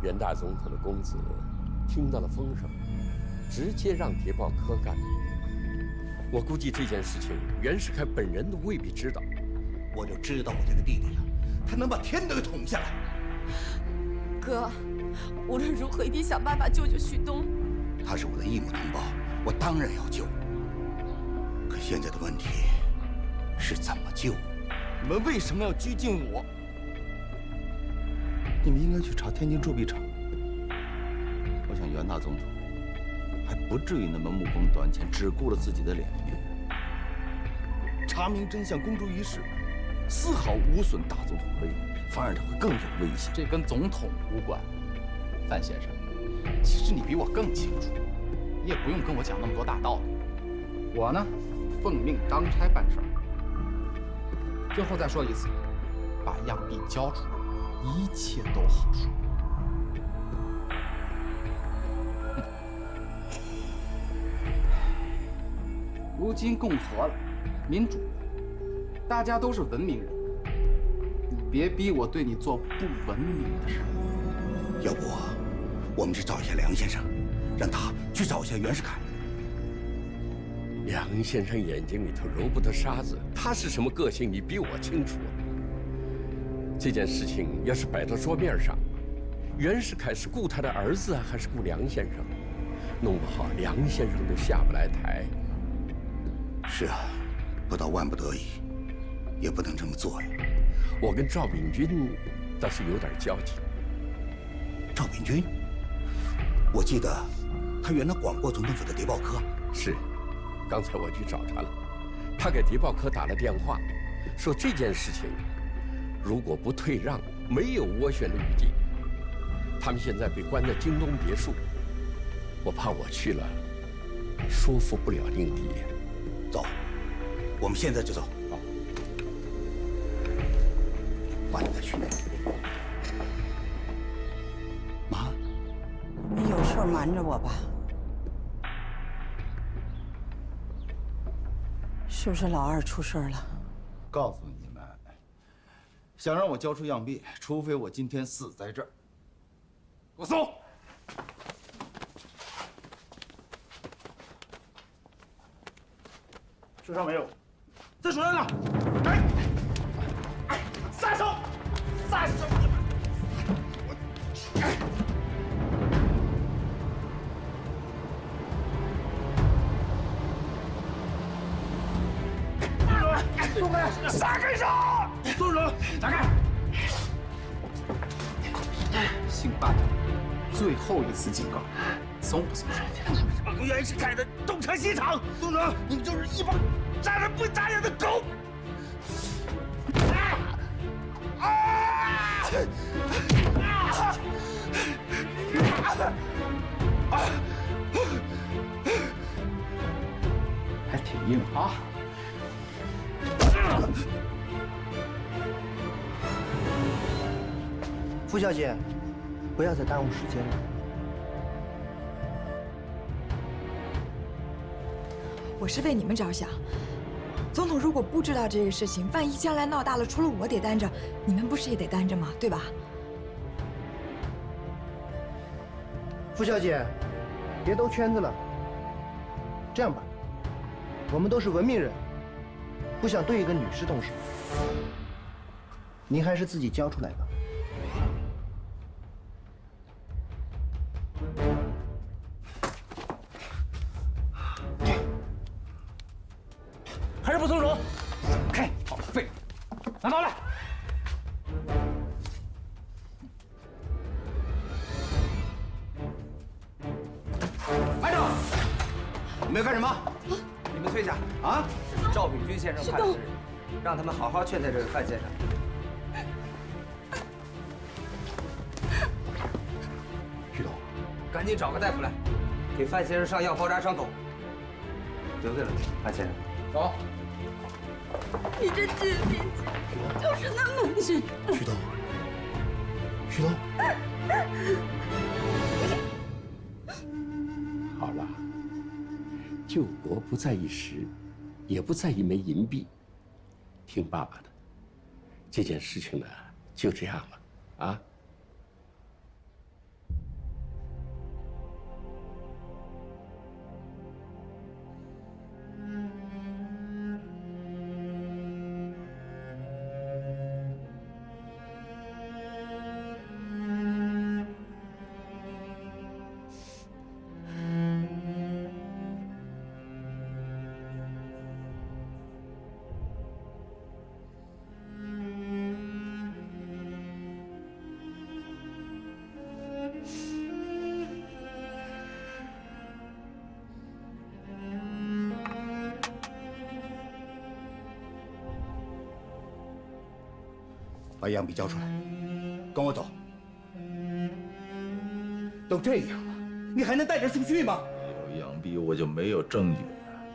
袁大总统的公子听到了风声，直接让谍报科干。我估计这件事情袁世凯本人都未必知道。我就知道我这个弟弟了，他能把天都给捅下来。哥，无论如何一定想办法救救旭东。他是我的义母同胞，我当然要救。可现在的问题是怎么救？你们为什么要拘禁我？你们应该去查天津铸币厂。我想袁大总统还不至于那么目光短浅，只顾了自己的脸面。查明真相公诸于世，丝毫无损大总统威严，反而他会更有威胁。这跟总统无关，范先生。其实你比我更清楚，你也不用跟我讲那么多大道理。我呢，奉命当差办事儿。最后再说一次，把样币交出来，一切都好说。如今共和了，民主了，大家都是文明人，你别逼我对你做不文明的事。要不，我们去找一下梁先生，让他去找一下袁世凯。梁先生眼睛里头揉不得沙子，他是什么个性，你比我清楚。这件事情要是摆到桌面上，袁世凯是顾他的儿子还是顾梁先生？弄不好梁先生都下不来台。是啊，不到万不得已，也不能这么做呀。我跟赵秉钧倒是有点交情。赵秉钧，我记得他原来管过总统府的谍报科。是，刚才我去找他了，他给谍报科打了电话，说这件事情如果不退让，没有斡旋的余地。他们现在被关在京东别墅，我怕我去了说服不了令弟。走，我们现在就走。好，晚点再去。妈，你有事瞒着我吧？是不是老二出事了？告诉你们，想让我交出样币，除非我今天死在这儿。给我搜！手上没有，在手上呢。哎，撒手！撒手！松开！撒开手！松手！打开！姓范的，最后一次警告，松不松手？你们袁世凯的东厂西厂，松手！你们就是一帮扎人不扎眼的狗！还挺硬啊！傅小姐，不要再耽误时间了。我是为你们着想。总统如果不知道这个事情，万一将来闹大了，除了我得担着，你们不是也得担着吗？对吧？傅小姐，别兜圈子了。这样吧，我们都是文明人，不想对一个女士动手，您还是自己交出来吧。还是不松手？开，好废，拿刀来！班长，你们要干什么？你们退下啊！这是赵秉钧先生派来的人，让他们好好劝劝这个范先生。徐东，赶紧找个大夫来，给范先生上药包扎伤口。得罪了，范先生。走。你这治病就是那么治。徐东，徐东。好了，救国不在一时，也不在一枚银币。听爸爸的，这件事情呢，就这样了，啊。杨笔交出来，跟我走。都这样了，你还能带着出去吗？没有杨笔，我就没有证据。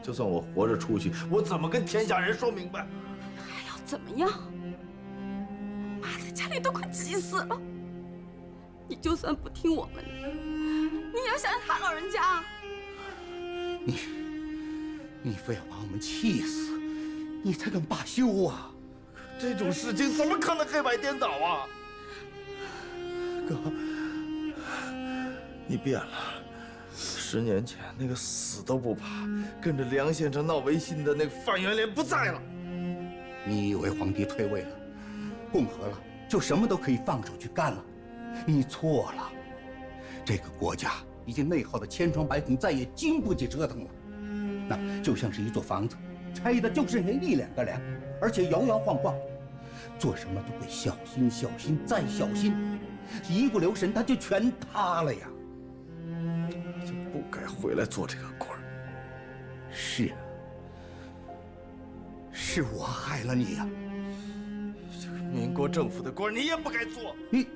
就算我活着出去，我怎么跟天下人说明白？还要怎么样？妈在家里都快急死了。你就算不听我们的，你也要想想他老人家。你非要把我们气死，你才敢罢休啊！这种事情怎么可能黑白颠倒啊？哥，你变了。10年前那个死都不怕跟着梁先生闹维新的那个范元莲不在了。你以为皇帝退位了，共和了，就什么都可以放手去干了？你错了，这个国家已经内耗得千疮百孔，再也经不起折腾了。那就像是一座房子，拆的就剩下1、2个梁，而且摇摇晃晃，做什么都会小心、小心再小心，一不留神它就全塌了呀。就不该回来做这个官儿。是啊，是我害了你呀！这个民国政府的官你也不该做。你，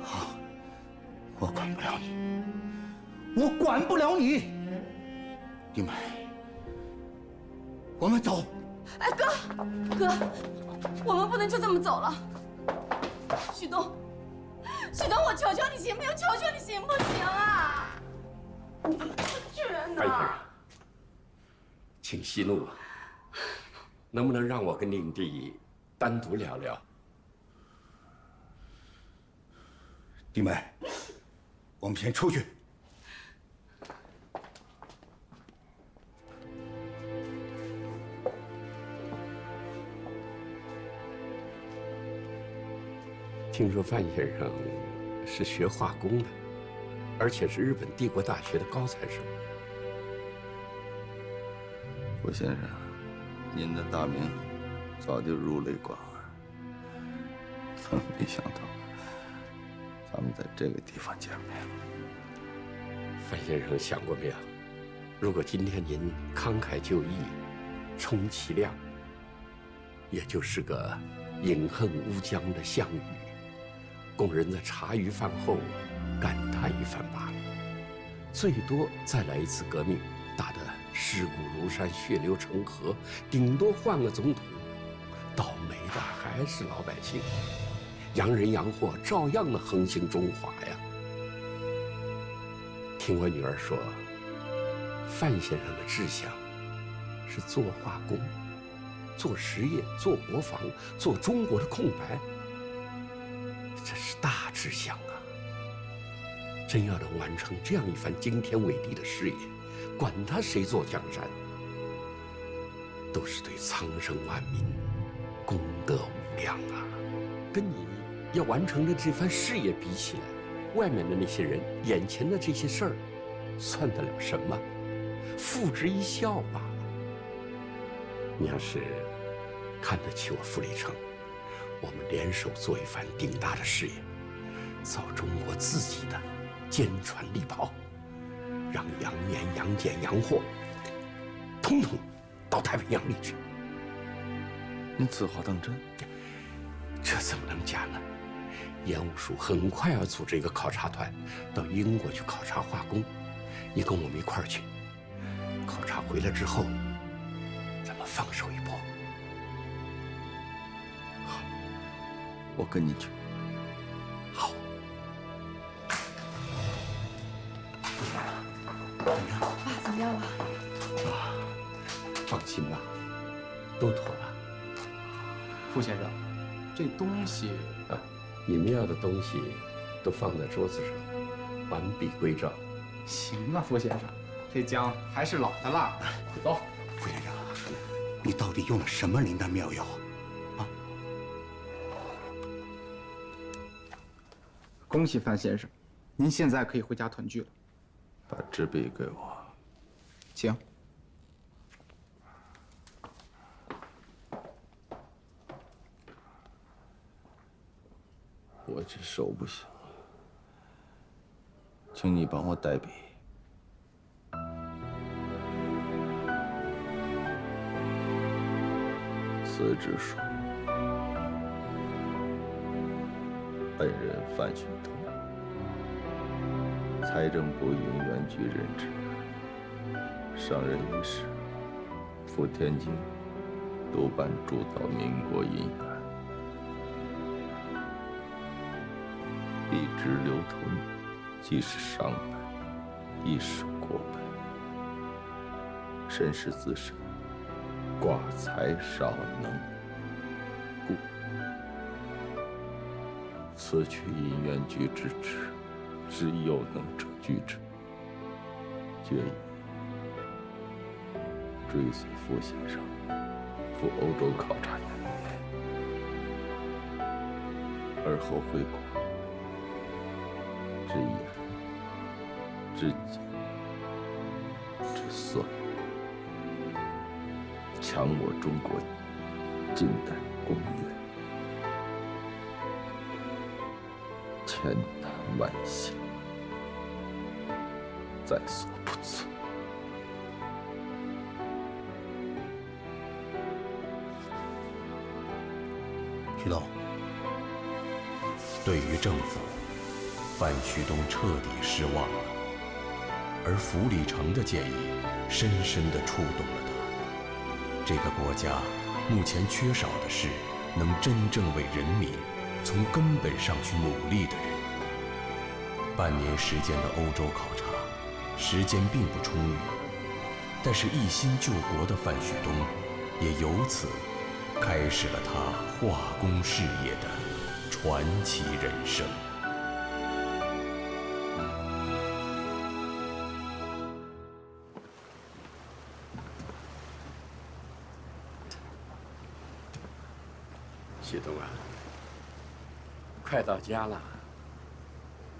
好，我管不了你，我管不了你。弟妹，我们走。哎，哥，我们不能就这么走了。旭东，我求求你行不行？求求你行不行啊？你怎么这么倔呢？范先生，请息怒，能不能让我跟令弟单独聊聊？弟妹，我们先出去。听说范先生是学化工的，而且是日本帝国大学的高材生。傅先生，您的大名早就如雷贯耳，可没想到咱们在这个地方见面。范先生想过没有，如果今天您慷慨就义，充其量也就是个饮恨乌江的项羽，供人在茶余饭后感叹一番罢了。最多再来一次革命，打得尸骨如山，血流成河，顶多换个总统，倒霉的还是老百姓，洋人洋货照样的横行中华呀。听我女儿说，范先生的志向是做化工、做实业、做国防、做中国的空白，这是大志向啊！真要能完成这样一番惊天伟地的事业，管他谁做江山，都是对苍生万民功德无量啊！跟你要完成的这番事业比起来，外面的那些人，眼前的这些事儿，算得了什么？付之一笑罢了。你要是看得起我傅立成，我们联手做一番顶大的事业，造中国自己的坚船利炮，让洋棉、洋碱、洋货，统统到太平洋里去。您此话当真？这怎么能假呢？盐务署很快要组织一个考察团到英国去考察化工，你跟我们一块儿去。考察回来之后，咱们放手一搏。好，我跟你去。好。爸怎么样了？放心吧，都妥了。傅先生，这东西啊，你们要的东西都放在桌子上，完璧归赵。行啊，傅先生，这姜还是老的辣。走，傅先生，你到底用了什么灵丹妙药啊？恭喜范先生，您现在可以回家团聚了。把纸笔给我。请。我这手不行，请你帮我代笔。辞职书。本人范旭东，财政部银元局任职，上任伊始，赴天津督办铸造民国银元，币值流通，既是商本，亦是国本。身世自身，寡才少能，故此去银元局之职，是有能者居之。决意追随傅先生赴欧洲考察1年，而后回国，之言、之计、之算，强我中国近代工业，千难万险，在所不辞。徐东，对于政府，范旭东彻底失望了，而符礼成的建议深深地触动了他。这个国家目前缺少的是能真正为人民从根本上去努力的人。半年时间的欧洲考察，时间并不充裕，但是一心救国的范旭东也由此开始了他化工事业的传奇人生。旭东啊，快到家了，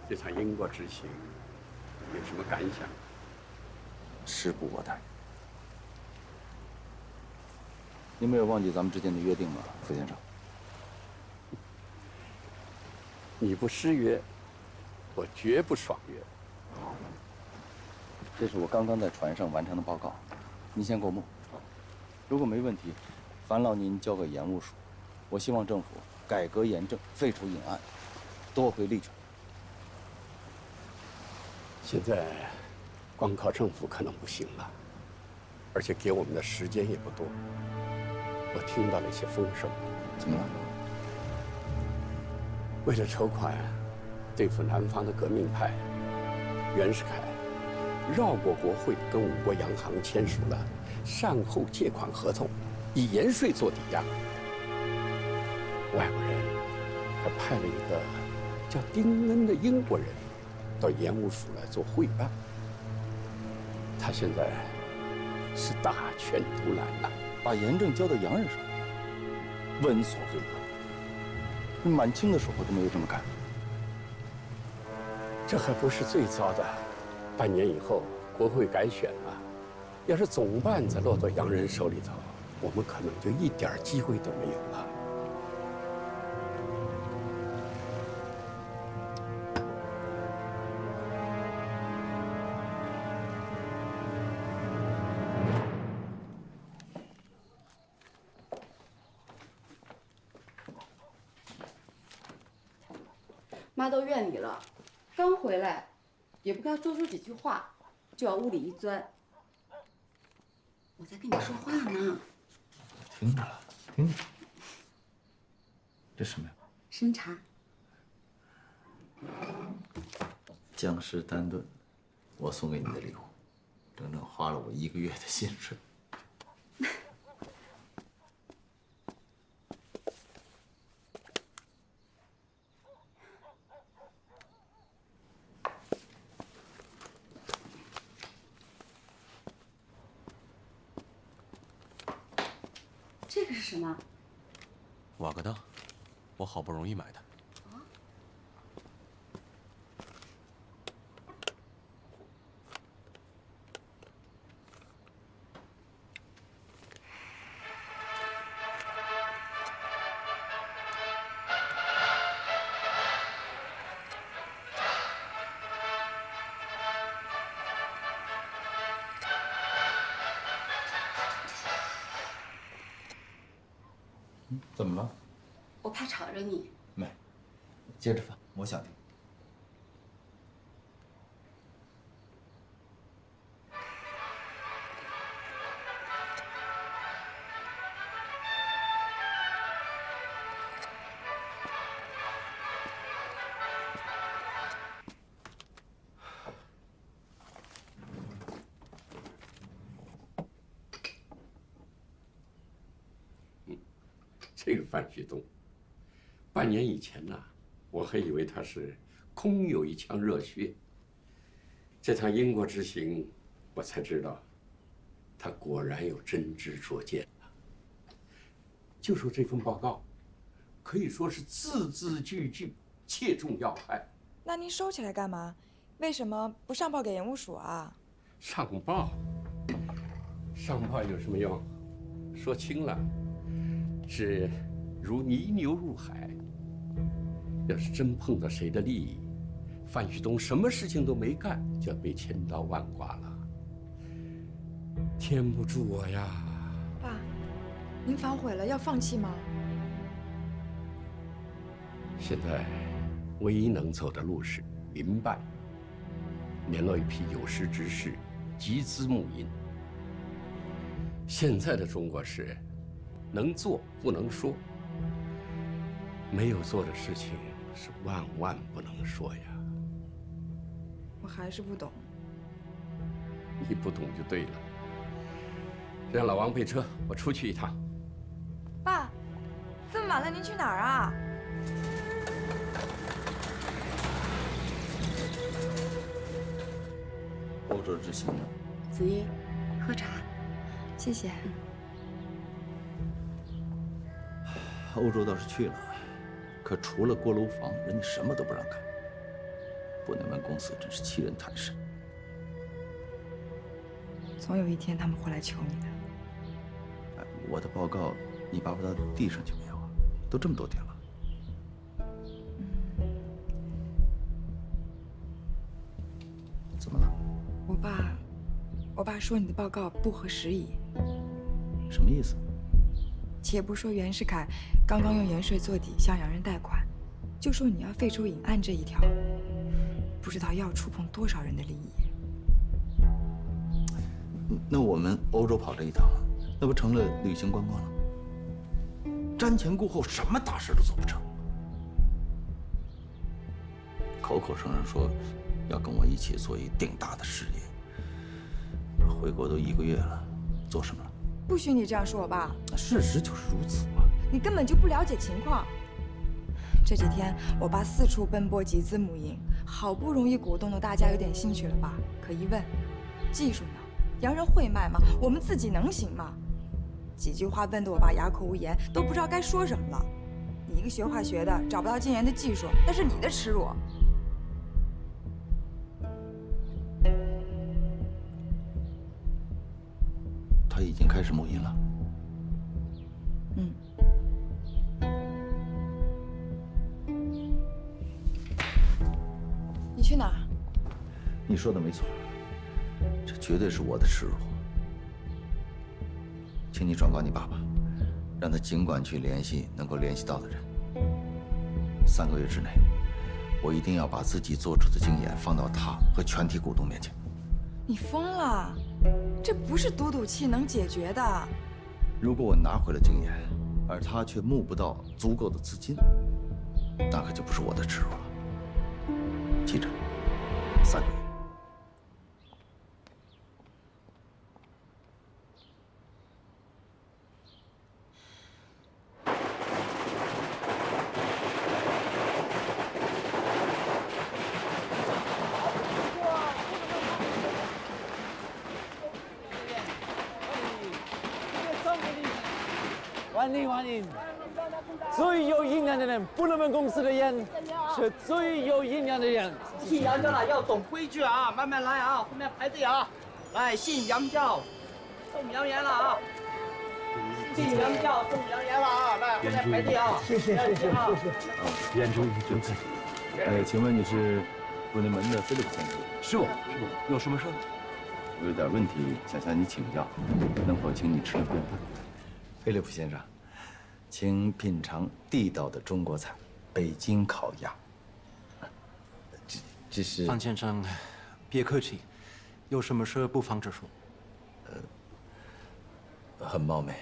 这场英国之行有什么感想？时不我待。你没有忘记咱们之间的约定吗，傅先生？你不失约，我绝不爽约。这是我刚刚在船上完成的报告，您先过目。如果没问题，烦劳您交个盐务署。我希望政府改革盐政，废除隐案，夺回利权。现在光靠政府可能不行了，而且给我们的时间也不多。我听到了一些风声。怎么了？为了筹款对付南方的革命派，袁世凯绕过国会，跟5国洋行签署了善后借款合同，以盐税做抵押。外国人还派了一个叫丁恩的英国人到盐务署来做会办。他现在是大权独揽呐，把盐政交到洋人手里，闻所未闻。你满清的时候都没有这么干。这还不是最糟的，半年以后国会改选了，要是总办子落到洋人手里头，我们可能就一点机会都没有了。妈都院里了，刚回来，也不跟她多说几句话，就往屋里一钻。我在跟你说话呢。听着了，听着。这什么呀？参茶。江诗丹顿，我送给你的礼物，整整花了我1个月的薪水。这个是什么？瓦格当，我好不容易买的。怎么了？我怕吵着你。没，接着放，我想听。这个范旭东，半年以前呢，我还以为他是空有一腔热血。这趟英国之行，我才知道，他果然有真知灼见啊。就说这份报告，可以说是字字句句切中要害。那您收起来干嘛？为什么不上报给盐务署啊？上报有什么用？说轻了，是如泥牛入海。要是真碰到谁的利益，范旭东什么事情都没干，就要被千刀万剐了。天不助我呀！爸，您反悔了，要放弃吗？现在唯一能走的路是民办，联络一批有识之士，集资募银。现在的中国是，能做不能说，没有做的事情是万万不能说呀。我还是不懂。你不懂就对了。让老王备车，我出去一趟。爸，这么晚了，您去哪儿啊？欧洲之行呢？子英，喝茶。谢谢。欧洲倒是去了，可除了锅炉房，人家什么都不让看。不内门公司真是欺人太甚。总有一天他们会来求你的。哎，我的报告你把不到地上去没有啊？都这么多天了。怎么了？我爸说你的报告不合时宜。什么意思？且不说袁世凯刚刚用盐税做底向洋人贷款，就说你要废除隐案这一条，不知道要触碰多少人的利益。那我们欧洲跑这一趟，那不成了旅行观光了？瞻前顾后，什么大事都做不成。口口声声说要跟我一起做一定大的事业，回国都1个月了，做什么了？不许你这样说我爸。事实就是如此嘛。你根本就不了解情况。这几天我爸四处奔波集资募银，好不容易鼓动的大家有点兴趣了吧？可一问，技术呢？洋人会卖吗？我们自己能行吗？几句话问得我爸哑口无言，都不知道该说什么了。你一个学化学的，找不到禁盐的技术，那是你的耻辱。他已经开始募银了。嗯。你去哪儿？你说的没错，这绝对是我的耻辱。请你转告你爸爸，让他尽管去联系能够联系到的人。3个月之内，我一定要把自己做出的经验放到他和全体股东面前。你疯了！这不是赌赌气能解决的。如果我拿回了经验，而他却募不到足够的资金，那可就不是我的耻辱了。记着，3个月。欢迎！最有营养的人，不能问公司的烟是最有营养的人。信杨教了，要懂规矩啊，慢慢来啊，后面排队啊。来，信杨教，送洋烟了啊！信杨教，送洋烟了啊！来，后面排队啊！谢谢。演出真客气。请问你是不内门的菲利普先生？是我，有什么事？我有点问题想向你请教，能否请你吃顿饭？菲利普先生，请品尝地道的中国菜——北京烤鸭。只是范先生，别客气，有什么事不妨直说。很冒昧，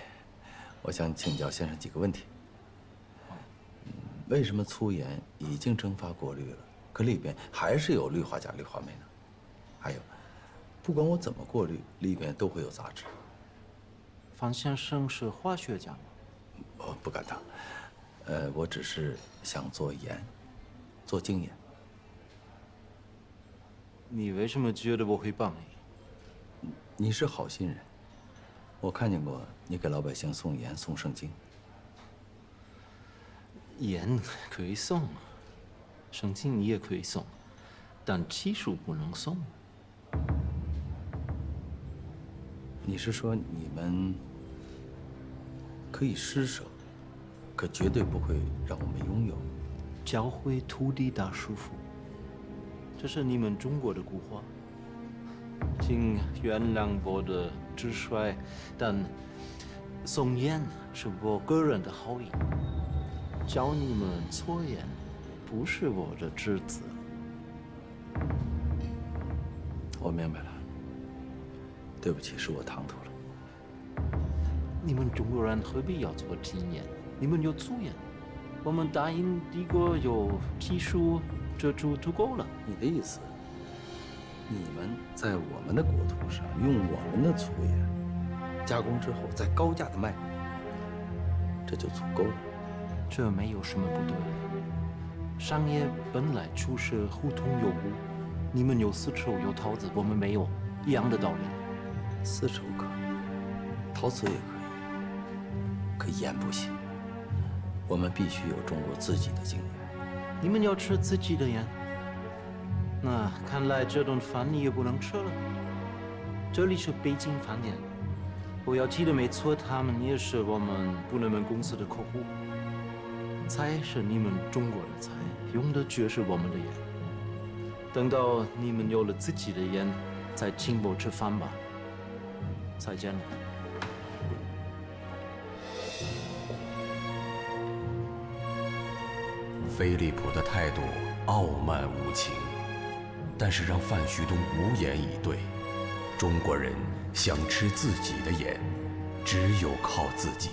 我想请教先生几个问题。为什么粗盐已经蒸发过滤了，可里边还是有氯化钾、氯化镁呢？还有，不管我怎么过滤，里边都会有杂质。范先生是化学家吗？我不敢当，我只是想做盐，做精盐。你为什么觉得我会帮你？你是好心人，我看见过你给老百姓送盐、送圣经。盐可以送，圣经你也可以送，但技术不能送。你是说你们可以施舍，可绝对不会让我们拥有？教会土地大舒服，这是你们中国的古话。请原谅我的直率，但送盐是我个人的好意。教你们搓盐，不是我的职责。我明白了，对不起，是我唐突了。你们中国人何必要做精盐？你们有粗盐，我们大英帝国有技术，这就足够了。你的意思，你们在我们的国土上用我们的粗盐加工之后，再高价的卖，这就足够了。这没有什么不对。商业本来就是互通有无，你们有丝绸有陶瓷，我们没有，一样的道理。丝绸可以，陶瓷也可以，可盐不行。我们必须有中国自己的精盐。你们要吃自己的盐，那看来这顿饭你也不能吃了。这里是北京饭店，我要记得没错，他们也是我们布雷门公司的客户。菜是你们中国的菜，用的就是我们的盐。等到你们有了自己的盐，再请我吃饭吧。再见了。菲利普的态度傲慢无情，但是让范旭东无言以对。中国人想吃自己的盐，只有靠自己，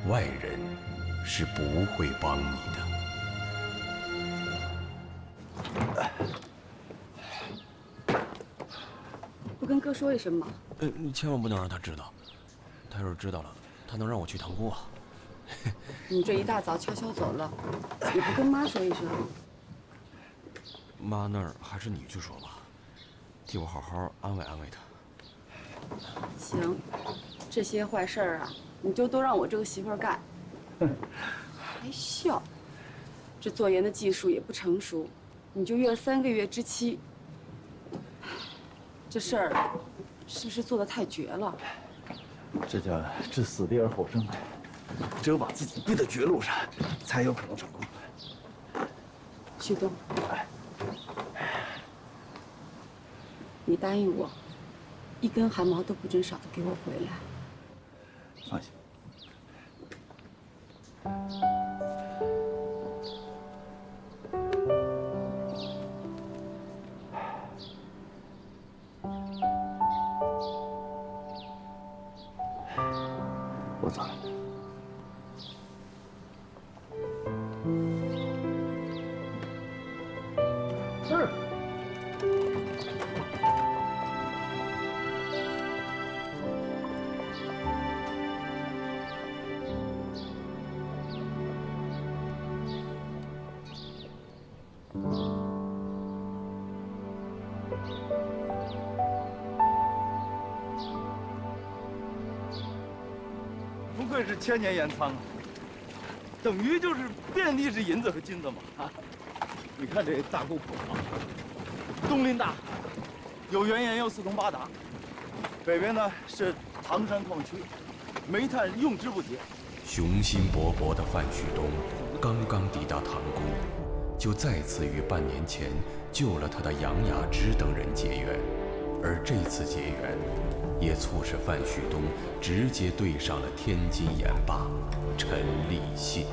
外人是不会帮你的。不跟哥说一声吗？你千万不能让他知道，他要是知道了，他能让我去塘沽啊。你这一大早悄悄走了，也不跟妈说一声。妈那儿还是你去说吧，替我好好安慰安慰他。行，这些坏事儿啊，你就都让我这个媳妇儿干。还笑，这做盐的技术也不成熟，你就约了3个月之期。这事儿是不是做得太绝了？这叫置死地而后生。只有把自己逼到绝路上，才有可能成功。旭东，你答应我，一根汗毛都不准少的给我回来。放心。我走了。不愧是千年盐仓啊，等于就是遍地是银子和金子嘛啊！你看这大沟口啊，东临大海，有原岩又四通八达，北边呢是唐山矿区，煤炭用之不竭。雄心勃勃的范旭东刚刚抵达塘沽，就再次与半年前救了他的杨雅芝等人结缘，而这次结缘也促使范旭东直接对上了天津盐霸陈立信。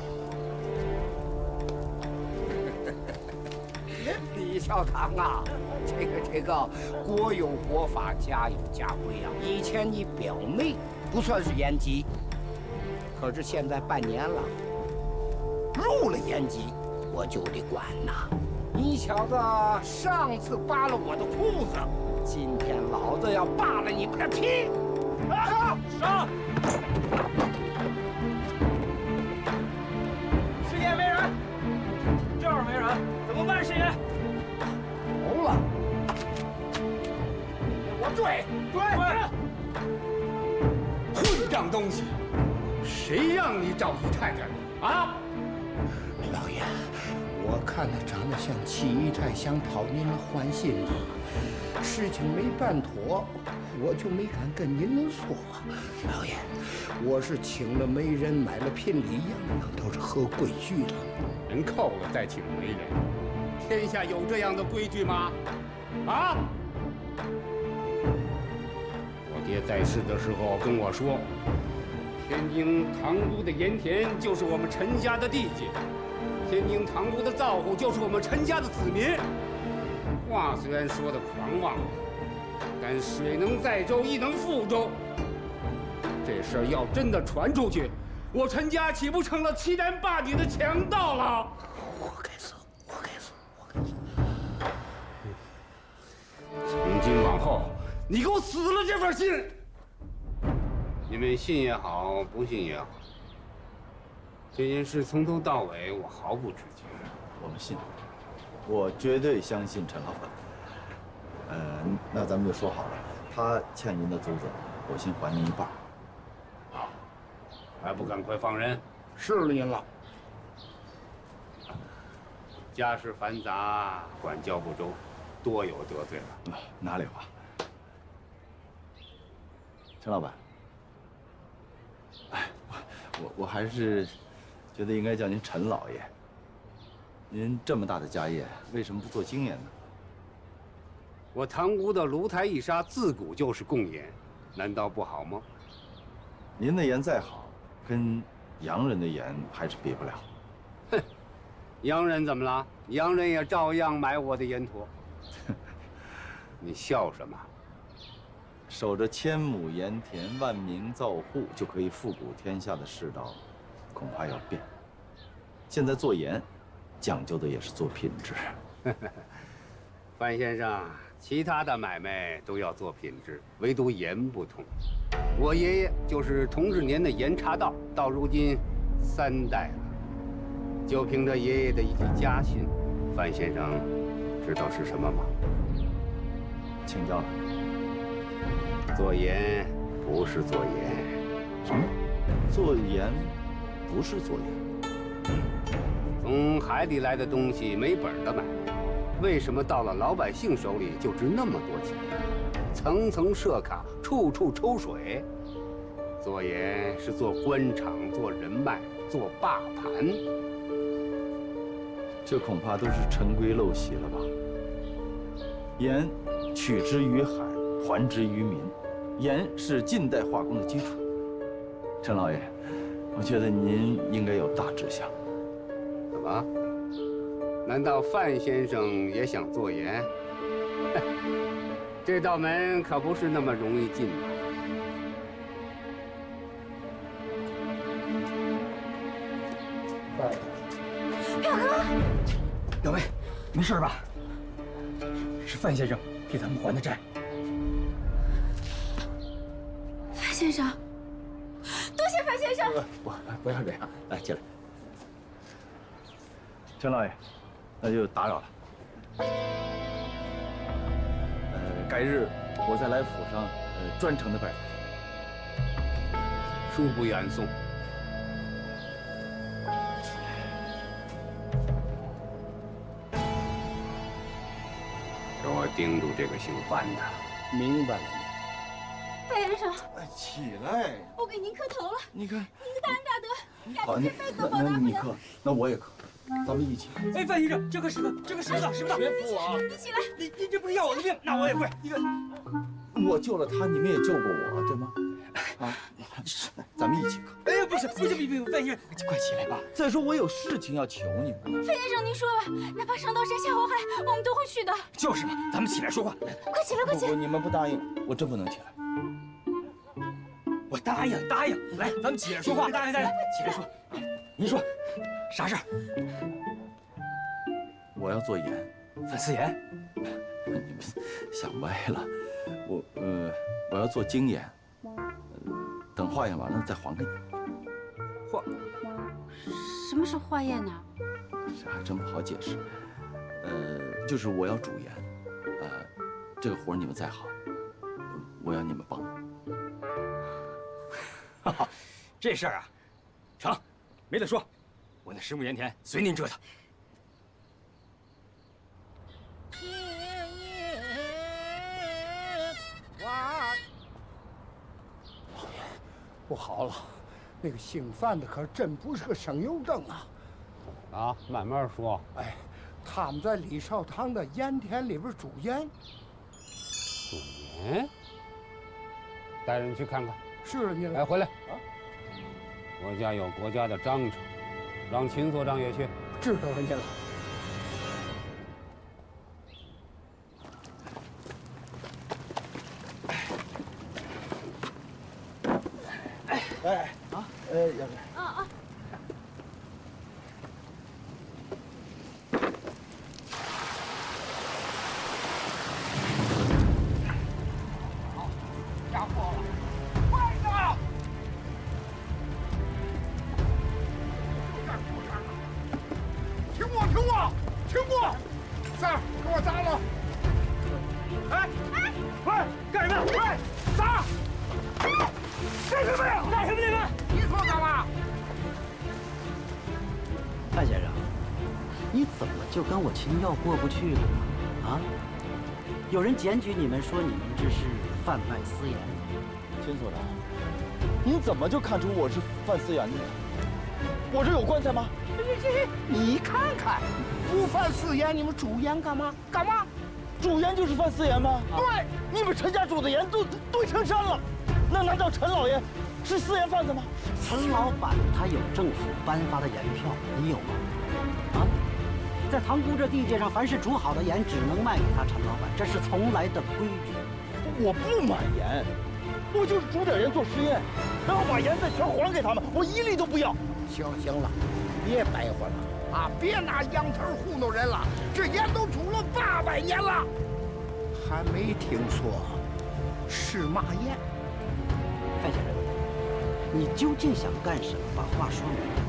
你李小棠啊，这个国有国法，家有家规啊。以前你表妹不算是延吉，可是现在半年了，入了延吉，我就得管呐。你小子上次扒了我的裤子，今天老子要扒了你们的皮！啊！上！师爷没人，就是没人，怎么办？师爷，红了，我追！混账东西！谁让你找姨太太的啊？老爷，我看他长得像七姨太，想讨您的欢心呢。事情没办妥，我就没敢跟您们说。老爷，我是请了媒人，买了聘礼，样样都是合规矩的。人扣了再请媒人，天下有这样的规矩吗？啊！我爹在世的时候跟我说，天津塘沽的盐田就是我们陈家的地界，天津塘沽的造户就是我们陈家的子民。话虽然说的狂妄，但水能载舟，亦能覆舟。这事儿要真的传出去，我陈家岂不成了欺男霸女的强盗了？我该死！从今往后，你给我死了这份心！你们信也好，不信也好，这件事从头到尾我毫不知情。我们信，我绝对相信陈老板。那咱们就说好了，他欠您的租子，我先还您一半。好，还不赶快放人？是您了。家事繁杂，管教不周，多有得罪了。哪里话？陈老板，我还是觉得应该叫您陈老爷。您这么大的家业，为什么不做精盐呢？我塘沽的芦台一沙自古就是贡盐，难道不好吗？您的盐再好，跟洋人的盐还是比不了。哼，洋人怎么了？洋人也照样买我的盐坨。你笑什么？守着千亩盐田、万民造户就可以富古天下的世道，恐怕要变。现在做盐，讲究的也是做品质。范先生，其他的买卖都要做品质，唯独盐不同。我爷爷就是同治年的盐茶道，到如今3代了。就凭着爷爷的一句家训，范先生知道是什么吗？请教了。做盐不是做盐。什么？做盐不是做盐？从海里来的东西没本的买，为什么到了老百姓手里就值那么多钱？层层设卡，处处抽水。做盐是做官场，做人脉，做霸盘。这恐怕都是陈规陋习了吧？盐取之于海，还之于民。盐是近代化工的基础。陈老爷，我觉得您应该有大志向。怎么？难道范先生也想做盐？这道门可不是那么容易进的。表哥，表妹，没事吧？是范先生替咱们还的债。范先生，多谢范先生。不要这样，来进来。陈老爷，那就打扰了。改日我再来府上，专程的拜访。恕不远送。给我盯住这个姓范的。明白了。范先生，起来！我给您磕头了。你看，您大恩大德，好，这辈子报答不了。那你磕，那我也磕，咱们一起。哎，范先生，这个石头，这个石头，别扶我啊！你起来。你这不是要我的命，那我也跪。你看，我救了他，你们也救过我，对吗？啊，咱们一起磕。哎呀，不是，范先生，快起来吧！再说我有事情要求你们呢。范先生，您说吧，哪怕上刀山下火海，我们都会去的。就是嘛，咱们起来说话。快起来，快起来！你们不答应，我真不能起来。我答应，来，咱们起来说话。答应，起来说。您说，啥事儿？我要做盐。范思言，你们想歪了。我要做精盐。等化验完了再还给你。什么是化验呢？这还真不好解释。就是我要煮盐。这个活你们再好，我要你们帮。这事儿啊，成，没得说。我那10亩盐田随您折腾。不好了，那个姓范的可真不是个省油灯啊！啊，慢慢说。哎，他们在李少堂的盐田里边煮盐。煮盐？带人去看看。是了，您来回来。啊，国家有国家的章程，让秦所长也去。知道了，您了。要不然。好，压迫了，快点！听我！三儿，给我砸了！哎，快，干什么？快，砸！干什么呀？干什么你们？你说干嘛？范先生，你怎么就跟我秦耀过不去了呢？啊？有人检举你们说你们这是贩卖私盐。秦所长，您怎么就看出我是贩私盐的？我这有棺材吗？你看看，不贩私盐，你们煮盐干嘛？干嘛？煮盐就是贩私盐吗？对，你们陈家煮的盐都堆成山了，那难道陈老爷是私盐贩子吗？陈老板他有政府颁发的盐票，你有吗？啊，在塘沽这地界上，凡是煮好的盐只能卖给他陈老板，这是从来的规矩。我不买盐，我就是煮点盐做实验，然后把盐再全还给他们，我一粒都不要。行了，别白话了啊！别拿羊头糊弄人了，这盐都煮了800年了，还没听说是嘛盐。范先生，你究竟想干什么？把话说明白。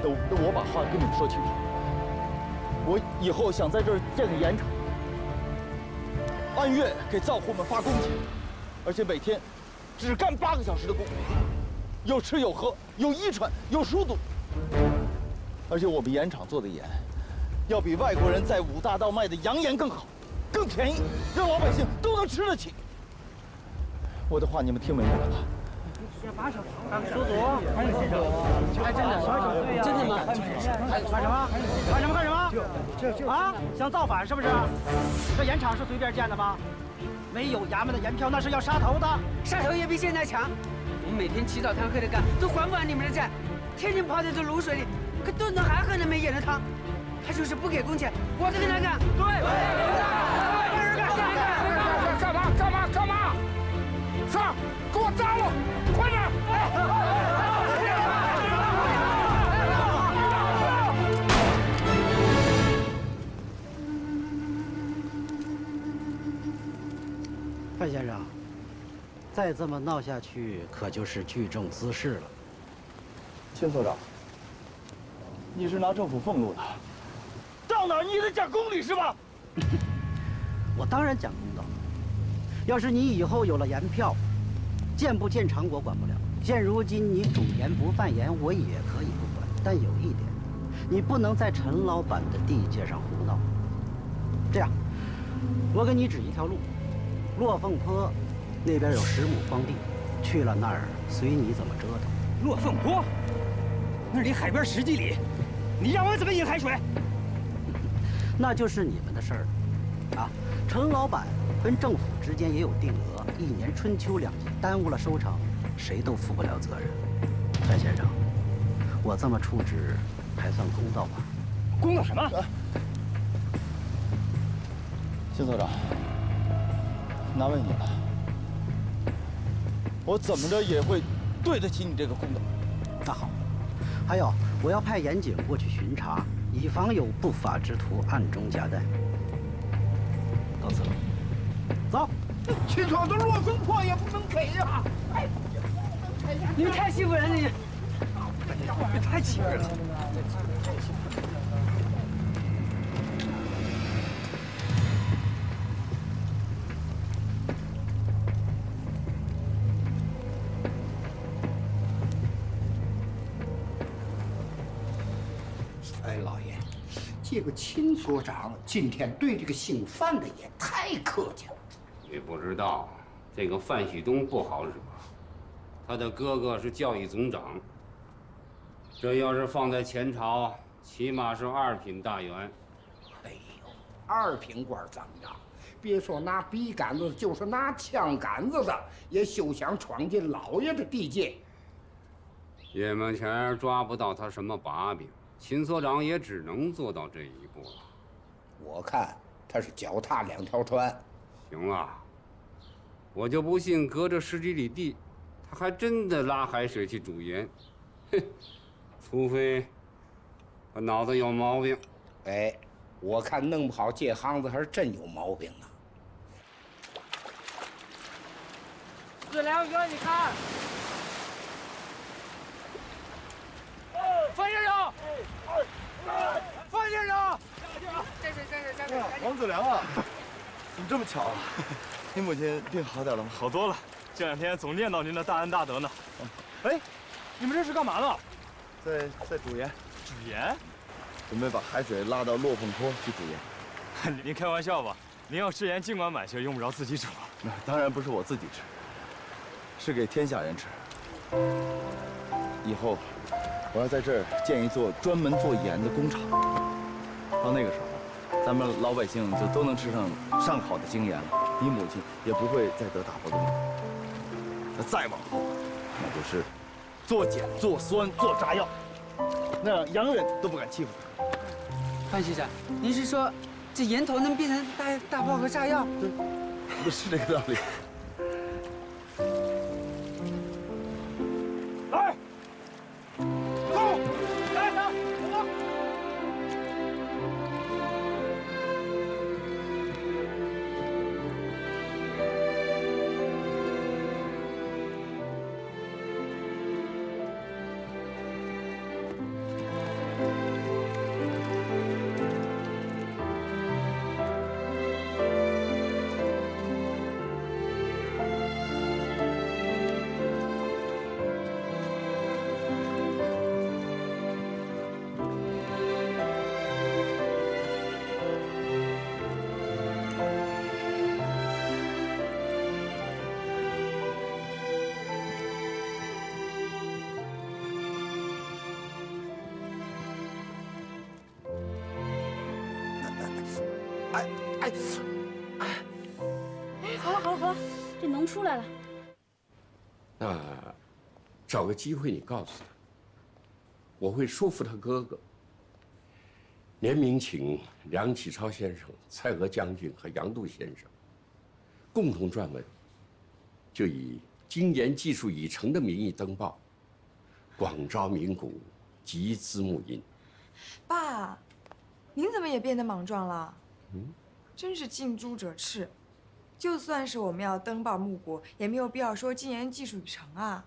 那我把话跟你们说清楚。我以后想在这儿建个盐场，按月给灶户们发工钱，而且每天只干8个小时的工，有吃有喝，有衣穿，有书读。而且我们盐场做的盐，要比外国人在5大道卖的洋盐更好，更便宜，让老百姓都能吃得起。我的话你们听明白了吧？苏总，哎，真的吗？干什么？啊，想造反是不是？这盐场是随便建的吗？没有衙门的盐票，那是要杀头的。杀头也比现在强。我们每天起早贪黑的干，都还不完你们的债。天天泡在这卤水里，可顿顿还喝那没盐的汤。他就是不给工钱，我就跟他干。对，干嘛？三儿，给我砸了！快点！范先生，再这么闹下去，可就是聚众滋事了。秦所长，你是拿政府俸禄的，到哪儿你也得讲公理是吧？我当然讲公道。要是你以后有了盐票，建不建厂我管不了。现如今你煮盐不贩盐，我也可以不管。但有一点，你不能在陈老板的地界上胡闹。这样，我给你指一条路，落凤坡那边有10亩荒地，去了那儿随你怎么折腾。落凤坡，那离海边10几里，你让我怎么引海水？那就是你们的事儿了。啊，陈老板跟政府之间也有定额，1年春秋2季，耽误了收成，谁都负不了责任。范先生，我这么处置还算公道吧？公道什么？秦所长，难为你了，我怎么着也会对得起你这个公道。那好，还有我要派严警过去巡查，以防有不法之徒暗中夹带。告辞了。走。秦所的落风破也不能给呀！哎，你们太欺负人了，你太欺负人了。哎，老爷，这个秦所长今天对这个姓范的也太客气了。你不知道，这个范旭东不好惹，他的哥哥是教育总长，这要是放在前朝，起码是2品大员。哎呦，2品官怎么着？别说拿笔杆子，就是拿枪杆子的，也休想闯进老爷的地界。眼门前抓不到他什么把柄，秦所长也只能做到这一步了。我看他是脚踏2条船。行了，我就不信隔着10几里地，他还真的拉海水去煮盐。哼，除非他脑子有毛病。哎，我看弄不好这行子还是真有毛病呢。子良哥，你看，范先生，范先生，站着，王子良啊，怎么这么巧啊？您母亲病好点了吗？好多了，这2天总念叨您的大恩大德呢。哎，你们这是干嘛呢？在煮盐。煮盐？准备把海水拉到落凤坡去煮盐。您开玩笑吧？您要吃盐尽管买些，用不着自己煮。那当然不是我自己吃，是给天下人吃。以后我要在这儿建一座专门做盐的工厂，到那个时候，咱们老百姓就都能吃上上好的精盐了，你母亲也不会再得大破病。那再往后，那就是做碱、做酸、做炸药，那样洋人都不敢欺负他。范先生，您是说这盐头能变成大炮和炸药？对，是这个道理。来，走，来人，走。好了，这脓出来了。那找个机会你告诉他，我会说服他哥哥。联名请梁启超先生、蔡锷将军和杨度先生共同撰文，就以精盐技术已成的名义登报，广招名贾，集资募银。爸，您怎么也变得莽撞了？真是近朱者赤。就算是我们要登报募贾，也没有必要说精盐技术已成啊。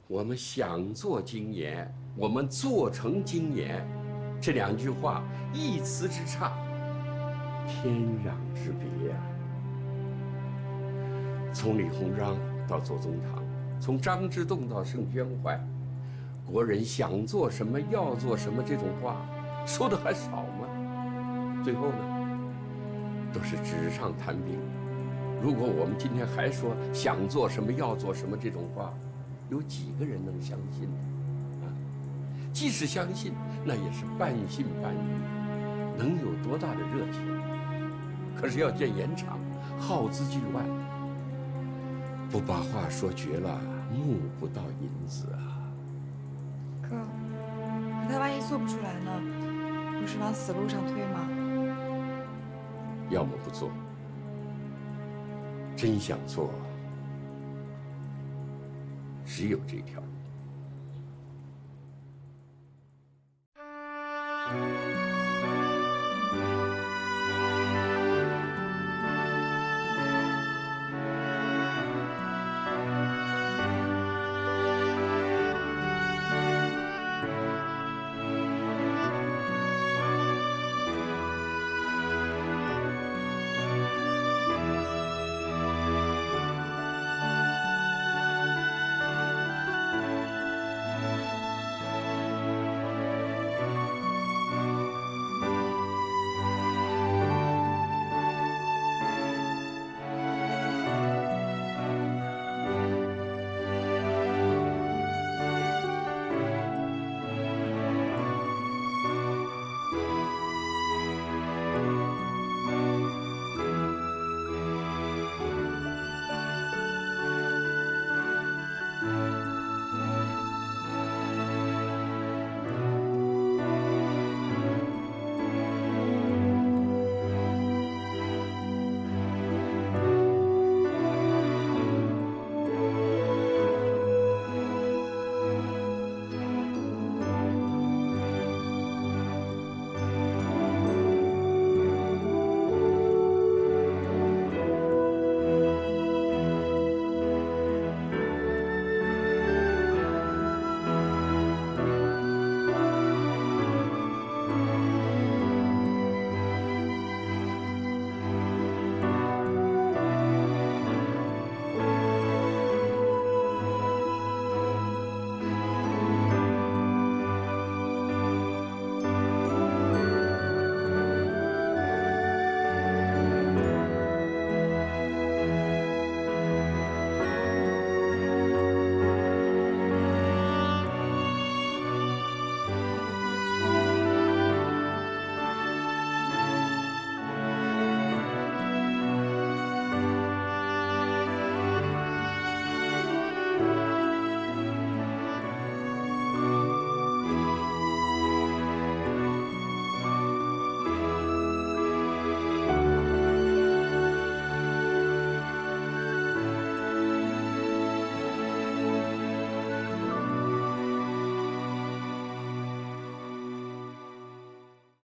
我们想做精盐，我们做成精盐，这2句话一词之差，天壤之别啊！从李鸿章到左宗棠，从张之洞到盛宣怀，国人想做什么要做什么这种话，说的还少吗？最后呢，都是纸上谈兵。如果我们今天还说想做什么要做什么这种话，有几个人能相信呢？即使相信，那也是半信半疑，能有多大的热情？可是要建盐场，耗资巨万，不把话说绝了，募不到银子啊。哥，可他万一做不出来呢？不是往死路上推吗？要么不做，真想做，只有这条路。